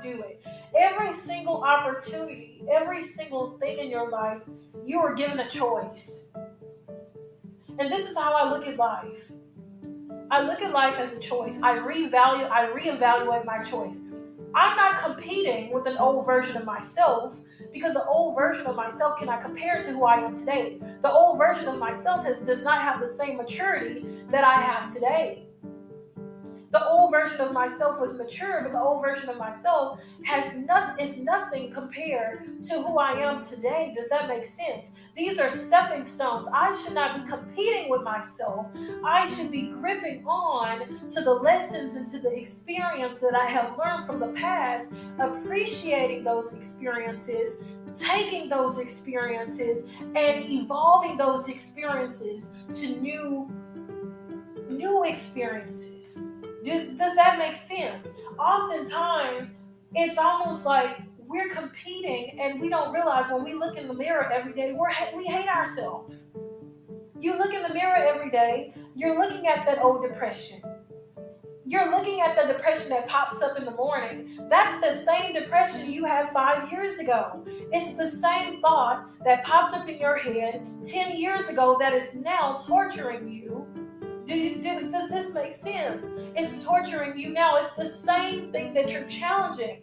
cannot do it. Every single opportunity, every single thing in your life, you are given a choice. And this is how I look at life. I look at life as a choice. I reevaluate my choice. I'm not competing with an old version of myself because the old version of myself cannot compare to who I am today. The old version of myself does not have the same maturity that I have today. The old version of myself was mature, but the old version of myself is nothing compared to who I am today. Does that make sense? These are stepping stones. I should not be competing with myself. I should be gripping on to the lessons and to the experience that I have learned from the past, appreciating those experiences, taking those experiences, and evolving those experiences to new experiences. Does that make sense? Oftentimes, it's almost like we're competing and we don't realize when we look in the mirror every day, we hate ourselves. You look in the mirror every day, you're looking at that old depression. You're looking at the depression that pops up in the morning. That's the same depression you had 5 years ago. It's the same thought that popped up in your head 10 years ago that is now torturing you. Does this make sense? It's torturing you now. It's the same thing that you're challenging.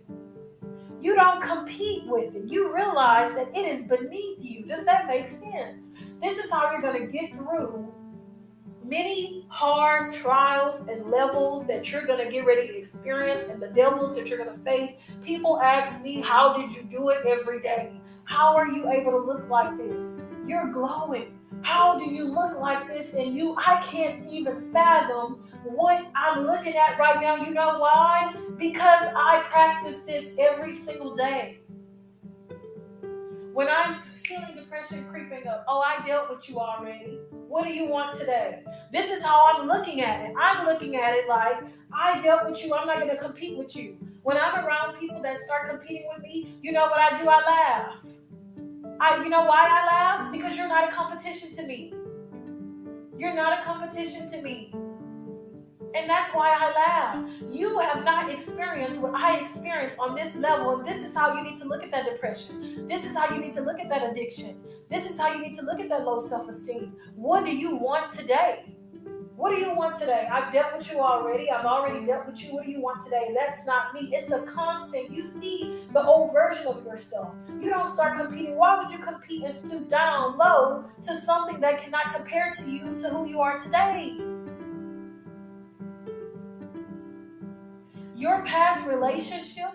You don't compete with it. You realize that it is beneath you. Does that make sense? This is how you're going to get through many hard trials and levels that you're going to get ready to experience and the devils that you're going to face. People ask me, how did you do it every day? How are you able to look like this? You're glowing. How do you look like this? And I can't even fathom what I'm looking at right now. You know why? Because I practice this every single day. When I'm feeling depression creeping up, oh, I dealt with you already. What do you want today? This is how I'm looking at it. I'm looking at it like, I dealt with you. I'm not going to compete with you. When I'm around people that start competing with me, you know what I do? I laugh. You know why I laugh? Because you're not a competition to me. You're not a competition to me. And that's why I laugh. You have not experienced what I experienced on this level. And this is how you need to look at that depression. This is how you need to look at that addiction. This is how you need to look at that low self-esteem. What do you want today? What do you want today? I've dealt with you already. I've already dealt with you. What do you want today? That's not me. It's a constant. You see the old version of yourself. You don't start competing. Why would you compete and stoop down low to something that cannot compare to you to who you are today? Your past relationship